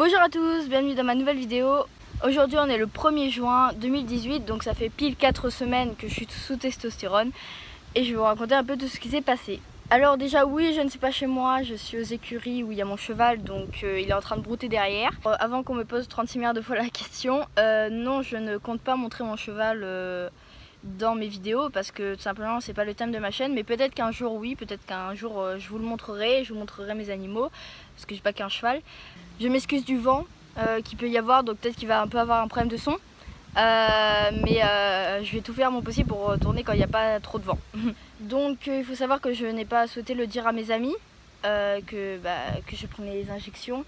Bonjour à tous, bienvenue dans ma nouvelle vidéo. Aujourd'hui on est le 1er juin 2018, donc ça fait pile 4 semaines que je suis sous testostérone et je vais vous raconter un peu tout ce qui s'est passé. Alors déjà oui, je ne suis pas chez moi, je suis aux écuries où il y a mon cheval, donc il est en train de brouter derrière. Avant qu'on me pose 36 milliards de fois la question, non, je ne compte pas montrer mon cheval dans mes vidéos parce que tout simplement c'est pas le thème de ma chaîne, mais peut-être qu'un jour oui, peut-être qu'un jour je vous le montrerai, je vous montrerai mes animaux parce que j'ai pas qu'un cheval. Je m'excuse du vent qu'il peut y avoir, donc peut-être qu'il va un peu avoir un problème de son, mais je vais tout faire mon possible pour tourner quand il n'y a pas trop de vent. Donc il faut savoir que je n'ai pas souhaité le dire à mes amis que je prenais les injections.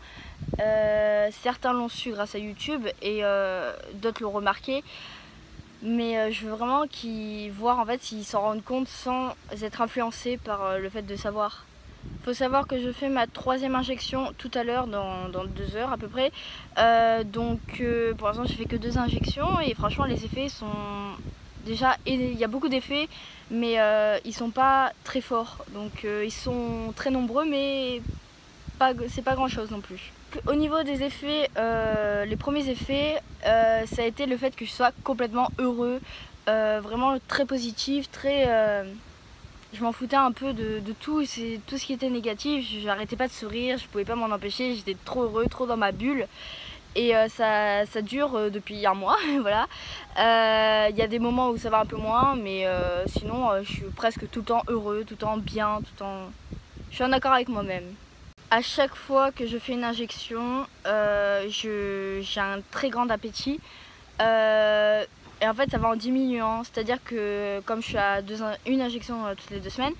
Certains l'ont su grâce à YouTube et d'autres l'ont remarqué. Mais je veux vraiment qu'ils voient en fait s'ils s'en rendent compte sans être influencés par le fait de savoir. Il faut savoir que je fais ma 3e injection tout à l'heure dans 2 heures à peu près. Pour l'instant j'ai fait que 2 injections et franchement les effets sont déjà, il y a beaucoup d'effets mais ils sont pas très forts. Donc ils sont très nombreux mais c'est pas grand chose non plus. Au niveau des effets, les premiers effets, ça a été le fait que je sois complètement heureux, vraiment très positif, très... je m'en foutais un peu de tout, c'est tout ce qui était négatif, j'arrêtais pas de sourire, je pouvais pas m'en empêcher, j'étais trop heureux, trop dans ma bulle. Et ça dure depuis un mois, voilà. Il y a des moments où ça va un peu moins, mais sinon je suis presque tout le temps heureux, tout le temps bien, tout le temps... Je suis en accord avec moi-même. À chaque fois que je fais une injection, j'ai un très grand appétit. Et en fait ça va en diminuant, c'est-à-dire que comme je suis à une injection toutes les 2 semaines,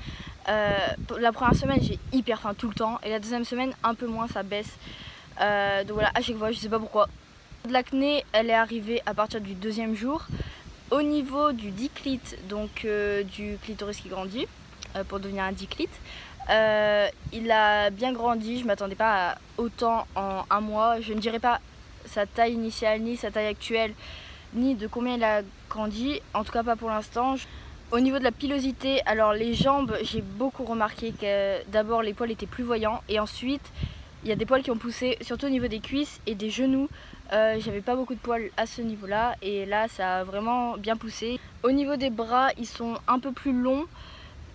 la première semaine j'ai hyper faim tout le temps et la 2e semaine un peu moins, ça baisse. Donc voilà, à chaque fois, je sais pas pourquoi. L'acné, elle est arrivée à partir du 2e jour. Au niveau du diclite, donc du clitoris qui grandit, pour devenir un diclite, il a bien grandi, je m'attendais pas à autant en un mois. Je ne dirais pas sa taille initiale ni sa taille actuelle, ni de combien il a grandi, en tout cas pas pour l'instant. Au niveau de la pilosité, alors les jambes, j'ai beaucoup remarqué que d'abord les poils étaient plus voyants et ensuite il y a des poils qui ont poussé, surtout au niveau des cuisses et des genoux. J'avais pas beaucoup de poils à ce niveau là et là ça a vraiment bien poussé. Au niveau des bras, ils sont un peu plus longs,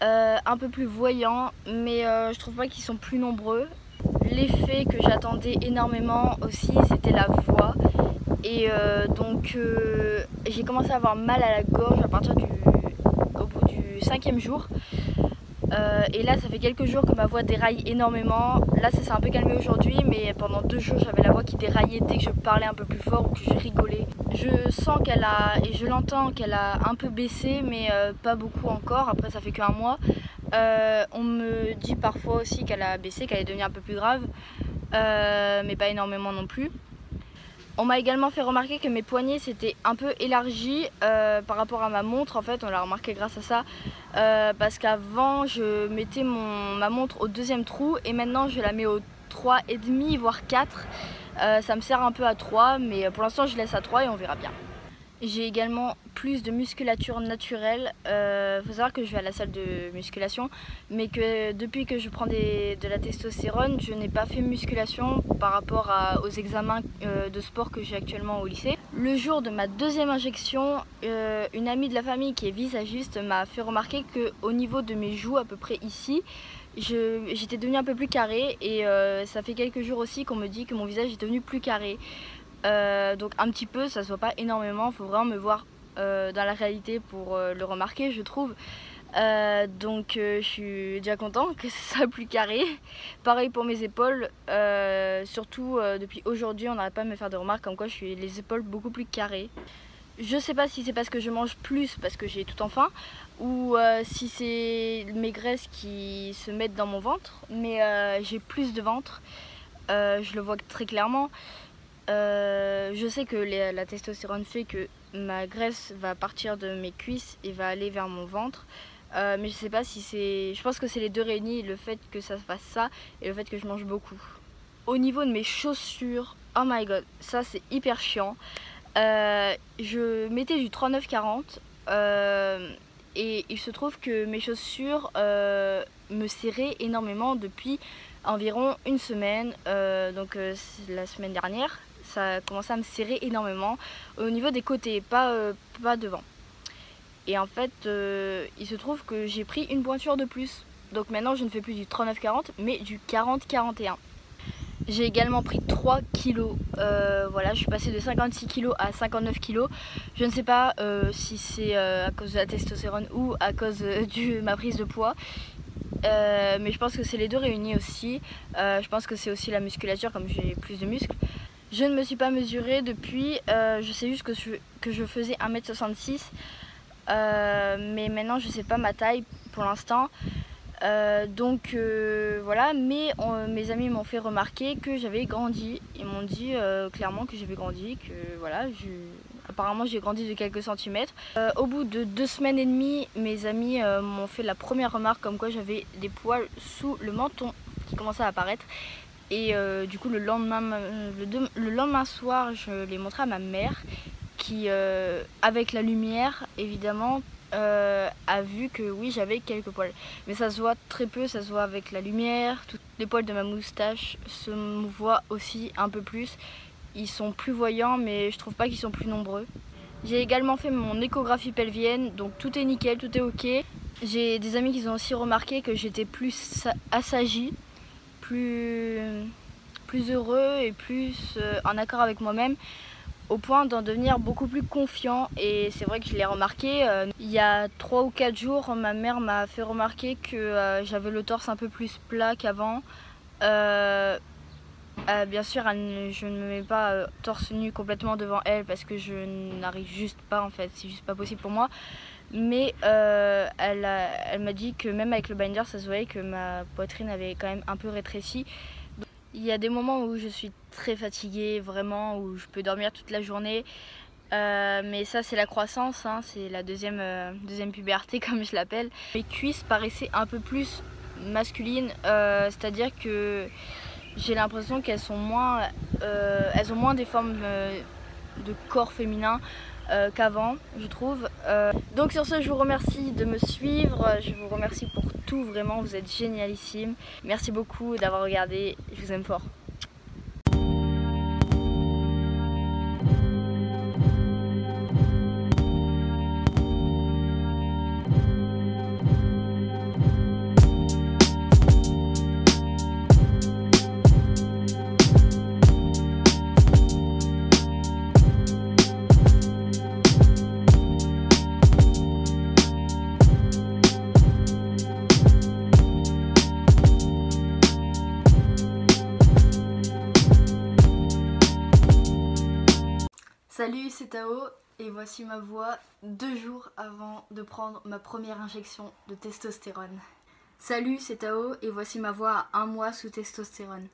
un peu plus voyants, mais je trouve pas qu'ils sont plus nombreux. L'effet que j'attendais énormément aussi, c'était la voix. Et j'ai commencé à avoir mal à la gorge au bout du 5e jour. Et là ça fait quelques jours que ma voix déraille énormément. Là ça s'est un peu calmé aujourd'hui, mais pendant 2 jours j'avais la voix qui déraillait dès que je parlais un peu plus fort ou que je rigolais. Je sens qu'elle a, et je l'entends qu'elle a un peu baissé, mais pas beaucoup encore, après ça fait qu'un mois. On me dit parfois aussi qu'elle a baissé, qu'elle est devenue un peu plus grave, mais pas énormément non plus. On m'a également fait remarquer que mes poignets s'étaient un peu élargis par rapport à ma montre. En fait, on l'a remarqué grâce à ça. Parce qu'avant, je mettais ma montre au 2e trou et maintenant je la mets au 3,5 voire 4. Ça me sert un peu à 3, mais pour l'instant je laisse à 3 et on verra bien. J'ai également plus de musculature naturelle. Faut savoir que je vais à la salle de musculation, mais que depuis que je prends de la testostérone, je n'ai pas fait musculation par rapport aux examens de sport que j'ai actuellement au lycée. Le jour de ma 2e injection, une amie de la famille qui est visagiste m'a fait remarquer qu'au niveau de mes joues, à peu près ici, j'étais devenue un peu plus carrée et ça fait quelques jours aussi qu'on me dit que mon visage est devenu plus carré. Donc un petit peu, ça se voit pas énormément, il faut vraiment me voir dans la réalité pour le remarquer, je trouve. Je suis déjà contente que ça soit plus carré. Pareil pour mes épaules, surtout depuis aujourd'hui on n'arrête pas de me faire des remarques comme quoi je suis les épaules beaucoup plus carrées. Je sais pas si c'est parce que je mange plus parce que j'ai tout le temps faim ou si c'est mes graisses qui se mettent dans mon ventre, mais j'ai plus de ventre, je le vois très clairement. Je sais que la testostérone fait que ma graisse va partir de mes cuisses et va aller vers mon ventre, mais je sais pas si c'est... Je pense que c'est les 2 réunis, le fait que ça fasse ça et le fait que je mange beaucoup. Au niveau de mes chaussures, oh my god, ça c'est hyper chiant. Je mettais du 39,40 et il se trouve que mes chaussures me serraient énormément depuis environ une semaine, la semaine dernière, ça a commencé à me serrer énormément au niveau des côtés, pas devant. Et en fait, il se trouve que j'ai pris une pointure de plus. Donc maintenant, je ne fais plus du 39-40, mais du 40-41. J'ai également pris 3 kilos. Voilà, je suis passée de 56 kilos à 59 kilos. Je ne sais pas si c'est à cause de la testostérone ou à cause de ma prise de poids. Mais je pense que c'est les deux réunis aussi. Je pense que c'est aussi la musculature, comme j'ai plus de muscles. Je ne me suis pas mesurée depuis. Je sais juste que je faisais 1m66. Mais maintenant, je ne sais pas ma taille pour l'instant. Voilà, mais mes amis m'ont fait remarquer que j'avais grandi. Ils m'ont dit clairement que j'avais grandi, que voilà, apparemment j'ai grandi de quelques centimètres. Au bout de 2 semaines et demie, mes amis m'ont fait la première remarque comme quoi j'avais des poils sous le menton qui commençaient à apparaître. Et du coup le lendemain soir, je l'ai montré à ma mère qui, avec la lumière évidemment, a vu que oui, j'avais quelques poils, mais ça se voit très peu, ça se voit avec la lumière. Tous les poils de ma moustache se voient aussi un peu plus. Ils sont plus voyants, mais je trouve pas qu'ils sont plus nombreux. J'ai également fait mon échographie pelvienne, donc tout est nickel, tout est ok. J'ai des amis qui ont aussi remarqué que j'étais plus assagi, plus heureux et plus en accord avec moi-même, au point d'en devenir beaucoup plus confiant. Et c'est vrai que je l'ai remarqué. Il y a 3 ou 4 jours, ma mère m'a fait remarquer que j'avais le torse un peu plus plat qu'avant. Bien sûr, je ne me mets pas torse nu complètement devant elle parce que je n'arrive juste pas, en fait, c'est juste pas possible pour moi. Mais elle m'a dit que même avec le binder, ça se voyait que ma poitrine avait quand même un peu rétréci. Il y a des moments où je suis très fatiguée, vraiment, où je peux dormir toute la journée. Mais ça, c'est la croissance, hein, c'est la deuxième puberté, comme je l'appelle. Mes cuisses paraissaient un peu plus masculines, c'est-à-dire que j'ai l'impression qu'elles sont elles ont moins des formes de corps féminin qu'avant, je trouve. Donc sur ce, je vous remercie de me suivre, je vous remercie pour tout, vraiment, vous êtes génialissime. Merci beaucoup d'avoir regardé, je vous aime fort. Salut, c'est Tao et voici ma voix 2 jours avant de prendre ma première injection de testostérone. Salut, c'est Tao et voici ma voix à 1 mois sous testostérone.